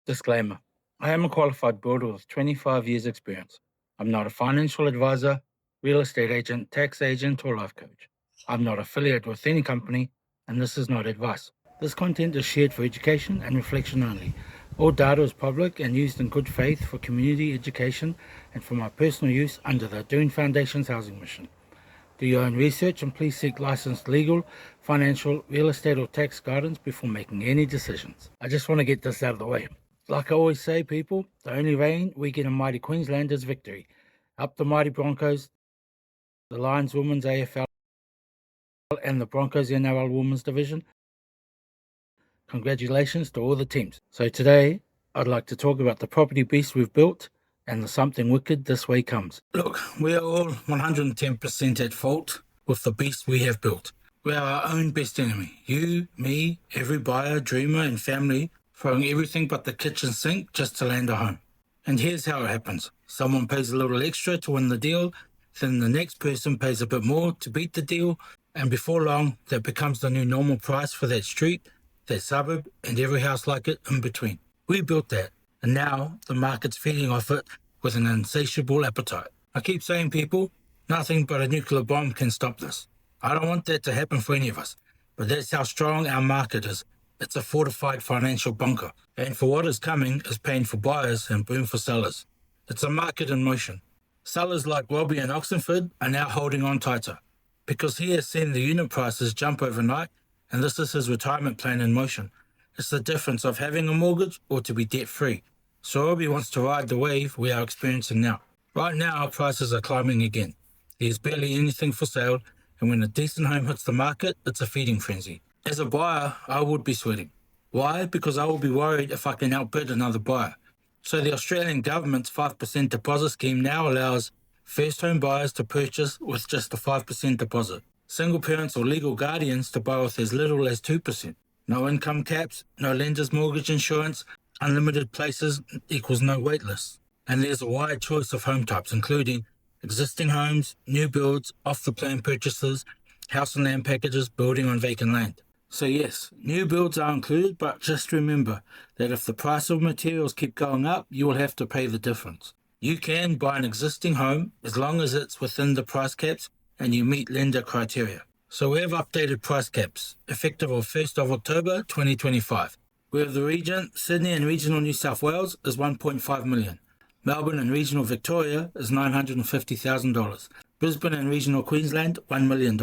Disclaimer. I am a qualified builder with 25 years experience. I'm not a financial advisor, real estate agent, tax agent, or life coach. I'm not affiliated with any company, and this is not advice. This content is shared for education and reflection only. All data is public and used in good faith for community education and for my personal use under the Dune Foundation's housing mission. Do your own research and please seek licensed legal, financial, real estate, or tax guidance before making any decisions. I just want to get this out of the way. Like I always say, people, the only rain we get in mighty Queensland is victory. Up the mighty Broncos, the Lions Women's AFL, and the Broncos NRL Women's Division. Congratulations to all the teams. So today, I'd like to talk about the property beast we've built and the something wicked this way comes. Look, we are all 110% at fault with the beast we have built. We are our own best enemy. You, me, every buyer, dreamer, and family throwing everything but the kitchen sink just to land a home. And here's how it happens. Someone pays a little extra to win the deal, then the next person pays a bit more to beat the deal, and before long, that becomes the new normal price for that street, that suburb, and every house like it in between. We built that, and now the market's feeding off it with an insatiable appetite. I keep saying, people, nothing but a nuclear bomb can stop this. I don't want that to happen for any of us, but that's how strong our market is. It's a fortified financial bunker, and for what is coming is pain for buyers and boom for sellers. It's a market in motion. Sellers like Robbie and Oxenford are now holding on tighter, because he has seen the unit prices jump overnight, and this is his retirement plan in motion. It's the difference of having a mortgage or to be debt-free. So Robbie wants to ride the wave we are experiencing now. Right now, prices are climbing again. There's barely anything for sale, and when a decent home hits the market, it's a feeding frenzy. As a buyer, I would be sweating. Why? Because I will be worried if I can outbid another buyer. So the Australian government's 5% deposit scheme now allows first home buyers to purchase with just a 5% deposit. Single parents or legal guardians to buy with as little as 2%. No income caps, no lender's mortgage insurance, unlimited places equals no wait list. And there's a wide choice of home types, including existing homes, new builds, off-the-plan purchases, house and land packages, building on vacant land. So yes, new builds are included, but just remember that if the price of materials keep going up, you will have to pay the difference. You can buy an existing home as long as it's within the price caps and you meet lender criteria. So we have updated price caps, effective of 1st of October 2025. We have the region, Sydney and regional New South Wales is $1.5 million. Melbourne and regional Victoria is $950,000. Brisbane and regional Queensland, $1 million.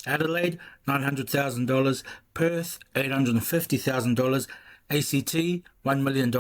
Adelaide, $900,000, Perth, $850,000, ACT, $1 million.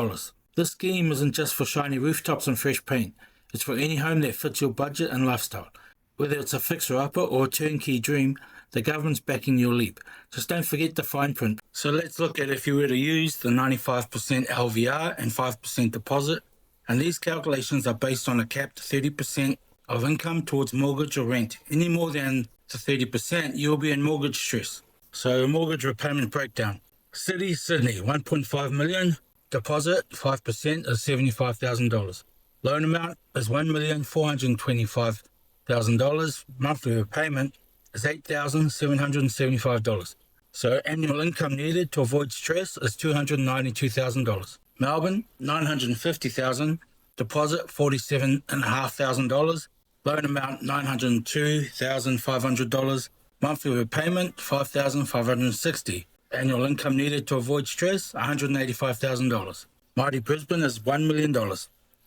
This scheme isn't just for shiny rooftops and fresh paint. It's for any home that fits your budget and lifestyle. Whether it's a fixer-upper or a turnkey dream, the government's backing your leap. Just don't forget the fine print. So let's look at if you were to use the 95% LVR and 5% deposit. And these calculations are based on a capped 30% of income towards mortgage or rent. Any more than to 30%, you'll be in mortgage stress. So mortgage repayment breakdown. City, Sydney, 1.5 million. Deposit, 5% is $75,000. Loan amount is $1,425,000. Monthly repayment is $8,775. So annual income needed to avoid stress is $292,000. Melbourne, $950,000. Deposit, $47,500. Loan amount, $902,500. Monthly repayment, $5,560. Annual income needed to avoid stress, $185,000. Mighty Brisbane is $1 million.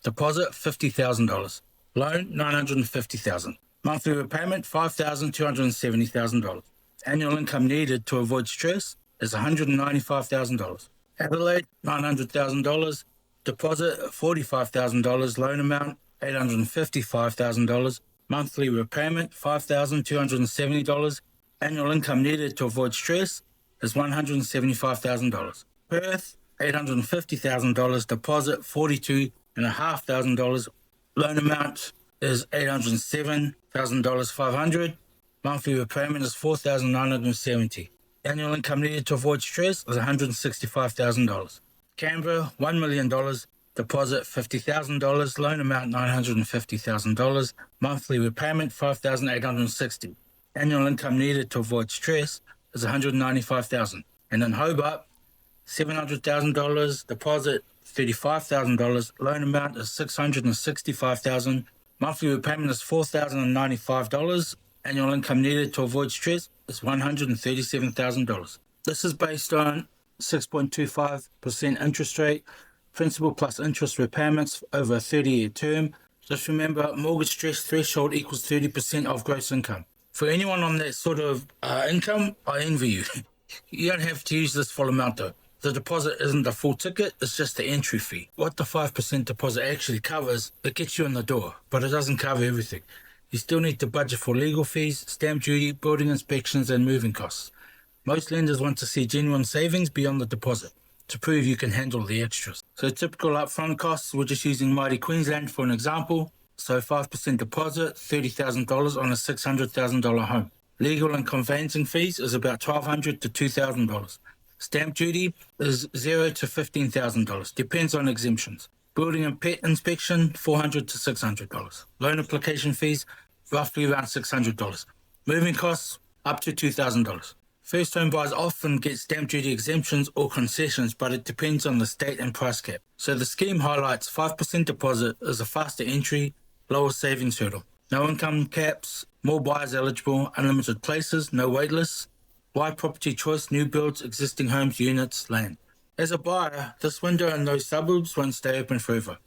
Deposit, $50,000. Loan, $950,000. Monthly repayment, $5,270,000. Annual income needed to avoid stress is $195,000. Adelaide, $900,000. Deposit, $45,000. Loan amount, $855,000. Monthly repayment, $5,270. Annual income needed to avoid stress is $175,000. Perth, $850,000. Deposit, $42,500. Loan amount is $807,500. Monthly repayment is $4,970. Annual income needed to avoid stress is $165,000. Canberra, $1 million. Deposit, $50,000. Loan amount, $950,000. Monthly repayment, $5,860. Annual income needed to avoid stress is $195,000. And in Hobart, $700,000. Deposit, $35,000. Loan amount is $665,000. Monthly repayment is $4,095. Annual income needed to avoid stress is $137,000. This is based on 6.25% interest rate, principal plus interest repayments over a 30-year term. Just remember, mortgage stress threshold equals 30% of gross income. For anyone on that sort of income, I envy you. You don't have to use this full amount though. The deposit isn't the full ticket, it's just the entry fee. What the 5% deposit actually covers, it gets you in the door, but it doesn't cover everything. You still need to budget for legal fees, stamp duty, building inspections and moving costs. Most lenders want to see genuine savings beyond the deposit to prove you can handle the extras. So typical upfront costs, we're just using Mighty Queensland for an example. So 5% deposit, $30,000 on a $600,000 home. Legal and conveyancing fees is about $1,200 to $2,000. Stamp duty is $0 to $15,000, depends on exemptions. Building and pet inspection, $400 to $600. Loan application fees, roughly around $600. Moving costs, up to $2,000. First home buyers often get stamp duty exemptions or concessions, but it depends on the state and price cap. So the scheme highlights 5% deposit is a faster entry, lower savings hurdle. No income caps, more buyers eligible, unlimited places, no wait lists, wide property choice, new builds, existing homes, units, land. As a buyer, this window in those suburbs won't stay open forever.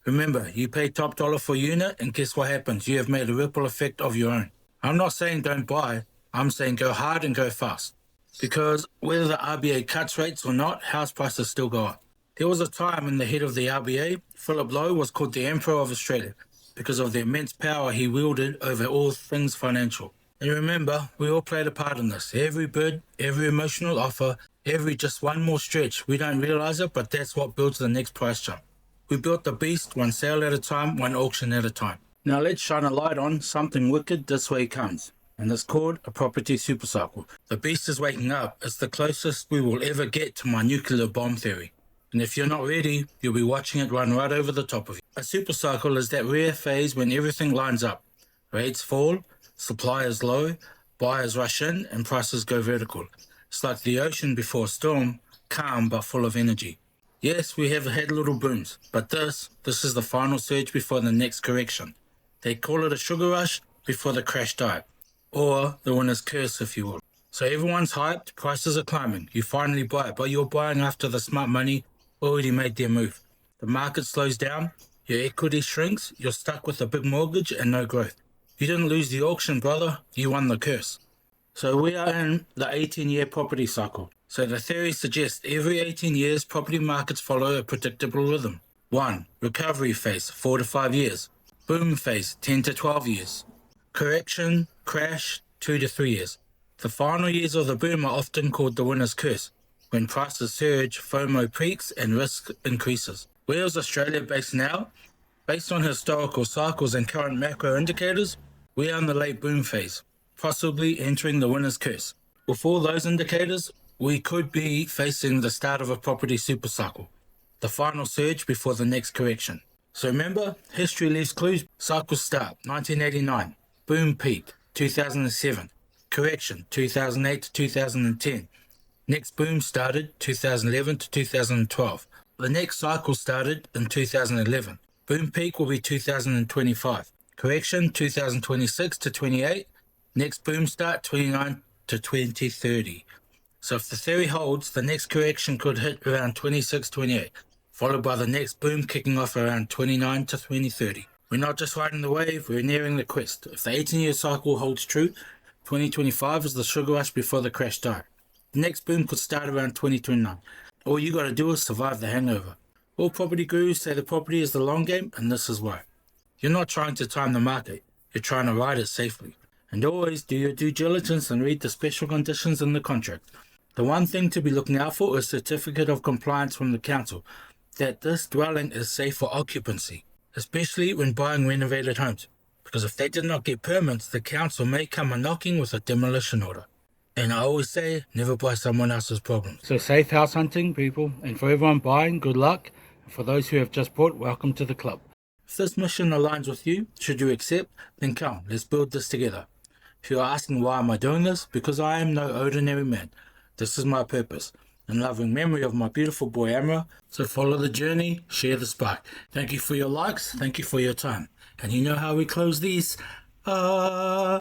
Remember, you pay top dollar for a unit and guess what happens? You have made a ripple effect of your own. I'm not saying don't buy, I'm saying go hard and go fast. Because whether the RBA cuts rates or not, house prices still go up. There was a time when the head of the RBA, Philip Lowe, was called the Emperor of Australia because of the immense power he wielded over all things financial. And remember, we all played a part in this. Every bid, every emotional offer, every just one more stretch. We don't realize it, but that's what builds the next price jump. We built the beast one sale at a time, one auction at a time. Now let's shine a light on something wicked this way comes. And it's called a property supercycle. The beast is waking up. It's the closest we will ever get to my nuclear bomb theory. And if you're not ready, you'll be watching it run right over the top of you. A supercycle is that rare phase when everything lines up. Rates fall, supply is low, buyers rush in, and prices go vertical. It's like the ocean before a storm, calm but full of energy. Yes, we have had little booms, but this is the final surge before the next correction. They call it a sugar rush before the crash dive, or the winner's curse, if you will. So everyone's hyped, prices are climbing. You finally buy it, but you're buying after the smart money already made their move. The market slows down, your equity shrinks, you're stuck with a big mortgage and no growth. You didn't lose the auction, brother, you won the curse. So we are in the 18-year property cycle. So the theory suggests every 18 years, property markets follow a predictable rhythm. 1. Recovery phase, 4 to 5 years. Boom phase, 10 to 12 years. Correction, crash, 2 to 3 years. The final years of the boom are often called the winner's curse. When prices surge, FOMO peaks and risk increases. Where is Australia based now? Based on historical cycles and current macro indicators, we are in the late boom phase, possibly entering the winner's curse. With all those indicators, we could be facing the start of a property supercycle, the final surge before the next correction. So remember, history leaves clues. Cycles start, 1989, boom peak, 2007, correction, 2008 to 2010. Next boom started 2011 to 2012. The next cycle started in 2011. Boom peak will be 2025. Correction 2026 to 28. Next boom start 29 to 2030. So if the theory holds, the next correction could hit around 26-28, followed by the next boom kicking off around 29 to 2030. We're not just riding the wave, we're nearing the crest. If the 18-year cycle holds true, 2025 is the sugar rush before the crash dive. The next boom could start around 2029. All you gotta do is survive the hangover. All property gurus say the property is the long game, and this is why. You're not trying to time the market, you're trying to ride it safely. And always do your due diligence and read the special conditions in the contract. The one thing to be looking out for is certificate of compliance from the council, that this dwelling is safe for occupancy, especially when buying renovated homes. Because if they did not get permits, the council may come a-knocking with a demolition order. And I always say, never buy someone else's problems. So safe house hunting, people. And for everyone buying, good luck. And for those who have just bought, welcome to the club. If this mission aligns with you, should you accept, then come, let's build this together. If you are asking why am I doing this, because I am no ordinary man. This is my purpose. in loving memory of my beautiful boy Amra. So follow the journey, share the spark. Thank you for your likes, thank you for your time. And you know how we close these?